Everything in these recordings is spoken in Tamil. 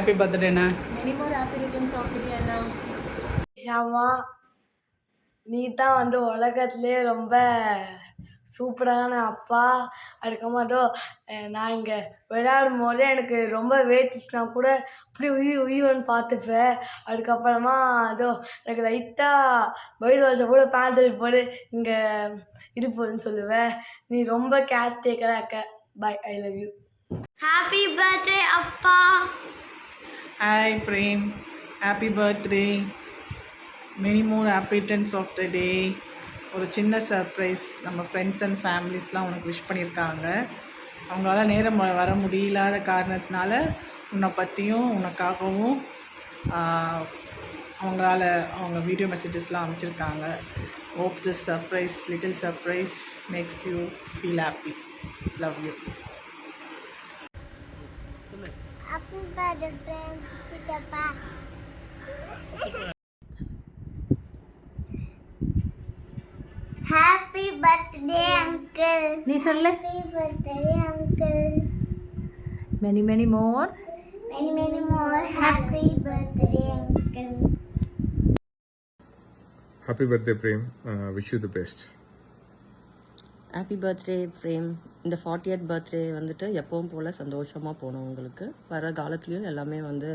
ஹாப்பி பர்த்டேண்ணா. Many more happy returns of the day அண்ணா. ஷாமா, நீ தான் வந்து உலகத்துலேயே ரொம்ப சூப்பரான அப்பா. அதுக்கப்புறமாட்டோ நான் இங்கே விளையாடும் போதே எனக்கு ரொம்ப வேர்த்துச்சுன்னா கூட அப்படி உயின்னு பார்த்துப்பேன். அதுக்கப்புறமா அதோ எனக்கு லைட்டாக பயில் வச்ச கூட பேண்ட் போடு இங்கே இடுப்புன்னு சொல்லுவேன். நீ ரொம்ப கேர் டேக்கராக இருக்க. Bye, I love you. Happy birthday அப்பா. Hi Prem, happy birthday. Many more happy returns of the day. ஒரு சின்ன சர்ப்ரைஸ், நம்ம ஃப்ரெண்ட்ஸ் அண்ட் ஃபேமிலிஸ்லாம் உனக்கு விஷ் பண்ணியிருக்காங்க. அவங்களால நேரம் வர முடியலாத காரணத்தினால உன்னை பற்றியும் உனக்காகவும் அவங்க வீடியோ மெசேஜஸ்லாம் அனுப்பிச்சிருக்காங்க. Hope this surprise, little surprise makes you feel happy. Love you. Happy birthday சித்தப்பா. Happy birthday uncle. நீ சொல்லு. Happy birthday uncle. Many many more happy birthday uncle. Happy birthday, Prem. Wish you the best. Happy birthday Prem. இந்த 40th பர்த்டே வந்துட்டு எப்பவும் போல் சந்தோஷமாக போகணும். உங்களுக்கு வர காலத்துலேயும் எல்லாமே வந்து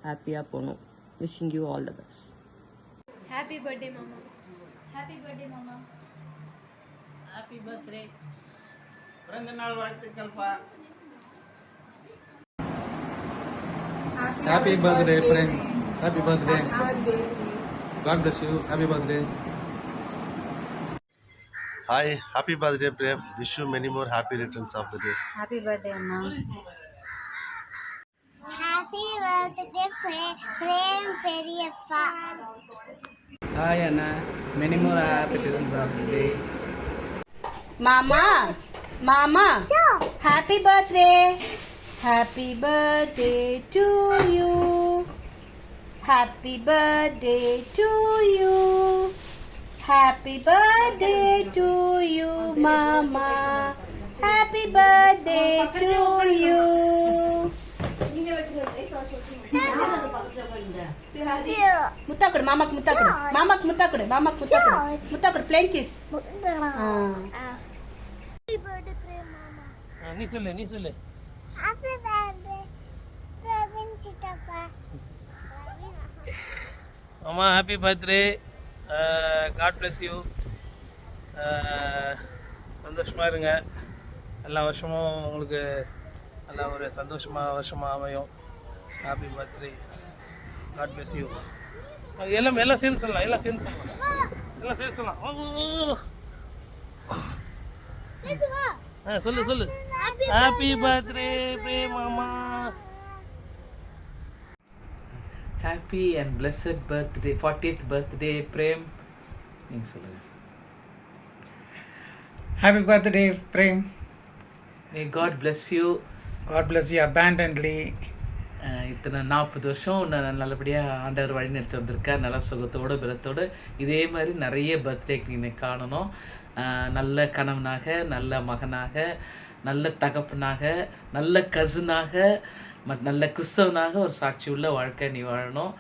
ஹாப்பியாக போகணும். Wishing you all the best. Happy birthday மாமா. ஹாப்பி பர்த்டே மாமா. Happy birthday. பிறந்த நாள் வாழ்த்துக்கள்ப்பா. Happy birthday, Prem. Happy birthday. God bless you. Happy birthday. Hi, happy birthday, Prem. Wish you many more happy returns of the day. Happy birthday அண்ணா. ஹாப்பி பர்த்டே பிரேம் பெரியப்பா. ஹாய் அண்ணா, many more happy returns of the day. மாமா happy birthday. Happy birthday to you. Happy birthday to you. Happy birthday to you மாமா. Happy birthday to you. முத்தாக்குடு மாமாக்கு, முத்தாக்குடு மாமாக்கு, முத்தாக்குடு மாமாக்கு, முத்தாக்குடு முத்தாக்குடு. Plain kiss. Happy birthday Prem மாமா. நீ சொல்லு. ஹாப்பி பர்த்டே பிரேம் சித்தப்பா. அம்மா happy birthday. God bless you. சந்தோஷமாக இருங்க. எல்லா வருஷமும் உங்களுக்கு நல்லா ஒரு சந்தோஷமாக வருஷமாக அமையும். Happy birthday. God bless you. எல்லாம் சேர்ந்து சொல்லலாம். சொல்லு. ஹாப்பி பர்த்டே பிரேம் மாமா. Happy and blessed birthday, 40th birthday Prem. நீங்கள் சொல்லுங்கள். Happy birthday, Prem. May God bless you. God bless you abundantly. இத்தனை 40 வருஷம் நல்லபடியாக ஆண்டவர் வழி நடத்தி வந்திருக்கார். நல்ல சுகத்தோடு பலத்தோடு இதே மாதிரி நிறைய பர்த்டேக்கு நீங்கள் காணணும். நல்ல கணவனாக, நல்ல மகனாக, நல்ல தகப்பனாக, நல்ல கசினாக, நல்ல கிறிஸ்தவனாக ஒரு சாட்சி உள்ள வாழ்க்கை நீ வாழணும்.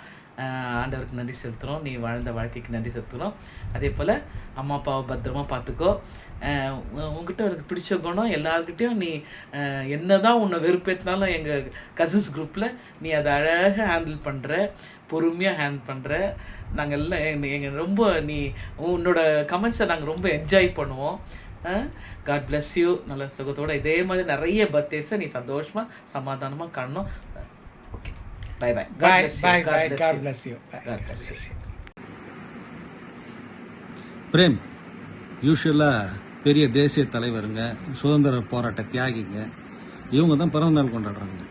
ஆண்டவருக்கு நன்றி செலுத்தணும். நீ வாழ்ந்த வாழ்க்கைக்கு நன்றி செலுத்தணும். அதே போல் அம்மா அப்பாவை பத்திரமா பார்த்துக்கோ. உங்ககிட்ட எனக்கு பிடிச்ச குணம், எல்லாருக்கிட்டையும் நீ என்ன தான் உன்னை வெறுப்பேற்றினாலும் எங்கள் கசின்ஸ் குரூப்பில் நீ அதை அழகாக ஹேண்டில் பண்ணுற, பொறுமையாக ஹேண்டில் பண்ணுற. நாங்கள் எல்லாம் எங்கள் ரொம்ப நீ உன்னோட கமெண்ட்ஸை நாங்கள் ரொம்ப என்ஜாய் பண்ணுவோம். God bless you. நல்ல சுகத்தோடு இதே மாதிரி நிறைய பர்த்டேஸை நீ சந்தோஷமாக சமாதானமாக காணணும். Okay, bye. God bless you. Prem, யூஸ்வலாக பெரிய தேசிய தலைவருங்க, சுதந்திர போராட்ட தியாகிங்க, இவங்க தான் பிறந்தநாள் கொண்டாடுறாங்க.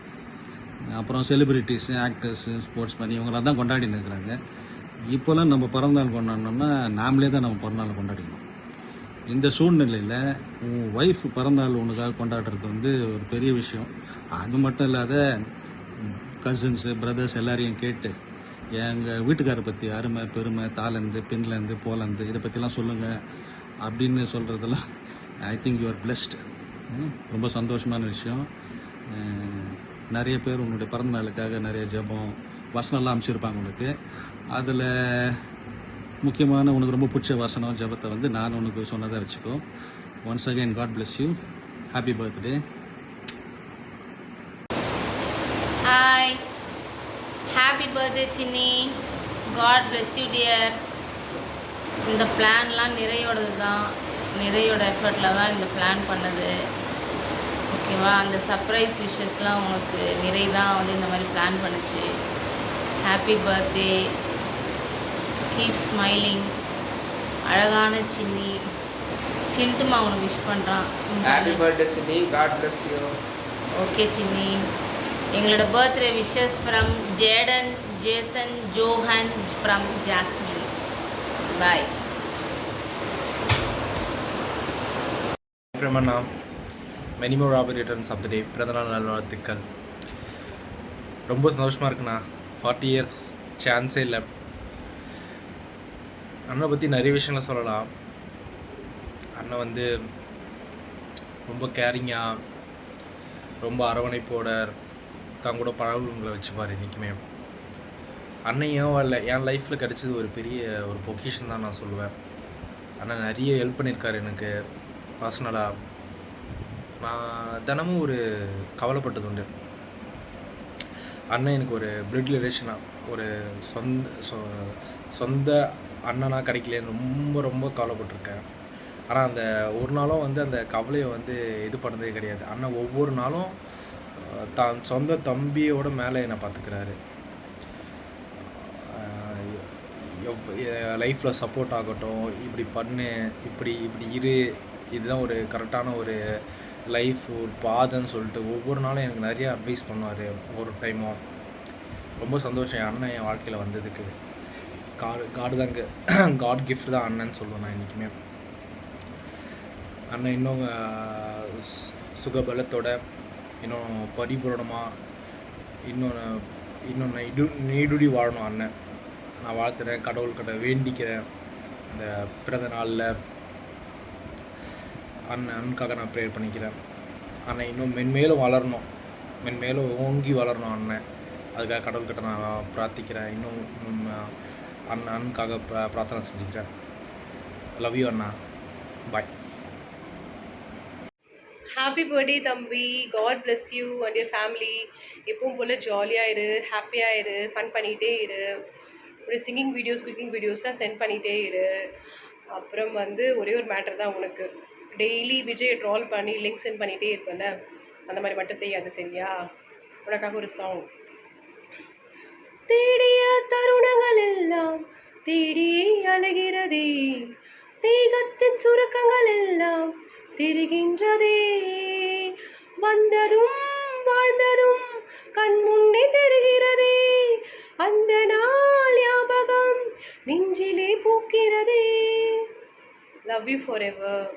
அப்புறம் செலிபிரிட்டிஸு, ஆக்டர்ஸு, ஸ்போர்ட்ஸ்மேன் இவங்களாம் தான் கொண்டாடின்னு இருக்கிறாங்க. இப்போலாம் நம்ம பிறந்தநாள் கொண்டாடணும்னா நாமளே தான் நம்ம பிறந்தநாள் கொண்டாடிக்கணும். இந்த சூழ்நிலையில் உன் ஒய்ஃப் பிறந்தநாள் உனக்காக கொண்டாடுறது வந்து ஒரு பெரிய விஷயம். அது மட்டும் இல்லாத கசின்ஸு, பிரதர்ஸ் எல்லாரையும் கேட்டு எங்கள் வீட்டுக்காரை பற்றி அருமை, பெருமை, தாய்லாந்து, பின்லாந்து, போலாந்து இதை பற்றிலாம் சொல்லுங்கள் அப்படின்னு சொல்கிறதெல்லாம் I think you are blessed. ரொம்ப சந்தோஷமான விஷயம். நிறைய பேர் உன்னுடைய பிறந்த நாளுக்காக நிறைய ஜெபம் வசனம்லாம் அமைச்சிருப்பாங்க உனக்கு. அதில் முக்கியமான உனக்கு ரொம்ப பிடிச்ச வசனம் ஜெபத்தை வந்து நான் உனக்கு சொன்னதை வச்சுக்கோ. Once again God bless you. Happy birthday. Hi, happy birthday Chinni. God bless you dear. இந்த பிளான்லாம் நிறையோடது தான், நிறையோட எஃபர்ட்டில் தான் இந்த பிளான் பண்ணது. ஓகேவா? அந்த சர்ப்ரைஸ் விஷஸ்லாம் உங்களுக்கு நிறை தான் வந்து இந்த மாதிரி பிளான் பண்ணுச்சு. Happy birthday. Keep smiling. அழகான சின்னி. சின்ட்டுமா உனக்கு விஷ் பண்ணுறான். Happy birthday Chinni. God bless you. Okay Chinni. எங்களோட birthday wishes from Jayden, Jason, Johan from Jasmine. Bye. பிரமண்ணா, many more happy returns of the day. பிறந்தநாள் நல்வாழ்த்துக்கள். ரொம்ப சந்தோஷமாக இருக்குண்ணா. 40 years சான்ஸே இல்லை. அண்ணனை பற்றி நிறைய விஷயங்களை சொல்லலாம். அண்ணன் வந்து ரொம்ப கேரிங்காக, ரொம்ப அரவணைப்போட தான் கூட பழகுங்களை வச்சுப்பார் என்றைக்குமே. அண்ணையும் இல்லை, என் லைஃப்பில் கிடச்சது ஒரு பெரிய ஒரு பொக்கிஷன் தான் நான் சொல்லுவேன். அண்ணன் நிறைய ஹெல்ப் பண்ணியிருக்காரு எனக்கு பர்சனலாக. நான் தினமும் ஒரு கவலைப்பட்டது உண்டு. அண்ணன் எனக்கு ஒரு பிளட் ரிலேஷனாக, ஒரு சொந்த அண்ணனாக கிடைக்கலன்னு ரொம்ப ரொம்ப கவலைப்பட்டிருக்கேன். ஆனால் அந்த ஒரு நாளும் வந்து அந்த கவலையை வந்து இது பண்ணதே கிடையாது. அண்ணன் ஒவ்வொரு நாளும் தான் சொந்த தம்பியோட மேலே என்னை பார்த்துக்கிறாரு. லைஃப்பில் சப்போர்ட் ஆகட்டும், இப்படி பண்ணு, இப்படி இப்படி இரு, இதுதான் ஒரு கரெக்டான ஒரு லைஃப், ஒரு பாதைன்னு சொல்லிட்டு ஒவ்வொரு நாளும் எனக்கு நிறைய அட்வைஸ் பண்ணுவார். ஒரு டைமும் ரொம்ப சந்தோஷம் என் அண்ணன் என் வாழ்க்கையில் வந்ததுக்கு. காடு தாங்க, காட் கிஃப்ட் தான் அண்ணன்னு சொல்லுவேன் நான் என்றைக்குமே. அண்ணன் இன்னும் சுகபலத்தோட, இன்னும் பரிபூரணமாக, இன்னும் நீடுடி வாழணும் அண்ணன். நான் வாழ்த்துறேன், கடவுள்கிட்ட வேண்டிக்கிறேன். இந்த பிறந்த நாளில் அண்ணனுக்காக நான் ப்ரேயர் பண்ணிக்கிறேன். அண்ணன் இன்னும் மென்மேலும் வளரணும், மென்மேலும் ஓங்கி வளரணும் அண்ணன். அதுக்காக கடவுள்கிட்ட நான் பிரார்த்திக்கிறேன். இன்னும் அண்ணனுக்காக பிரார்த்தனை செஞ்சுக்கிறேன். லவ் யூ அண்ணா. பாய். ஹாப்பி பர்த்டே தம்பி. God bless you and your family. எப்பவும் போல் ஜாலியாக இரு, ஹாப்பியாக இரு, ஃபன் பண்ணிகிட்டே இரு. ஒரு சிங்கிங் வீடியோஸ், குக்கிங் வீடியோஸ்லாம் சென்ட் பண்ணிகிட்டே இரு. அப்புறம் வந்து ஒரே ஒரு மேட்டர் தான் உனக்கு. டெய்லி விஜயை ட்ரால் பண்ணி லிங்க் சென்ட் பண்ணிகிட்டே இருப்பேன்ல, அந்த மாதிரி மட்டும் செய்யாது சரியா? உனக்காக ஒரு சாங். தேடிய தருணங்கள் எல்லாம் தேடியே அலைகிறதே, தேகத்தின் சுருக்கங்கள் எல்லாம் தெரிகின்றதே, வந்ததும் வாழ்ந்ததும் கண் முன்னே தெரிகிறதே, அந்த நாள் ஞாபகம் நெஞ்சிலே பூக்கிறதே. Love you for ever.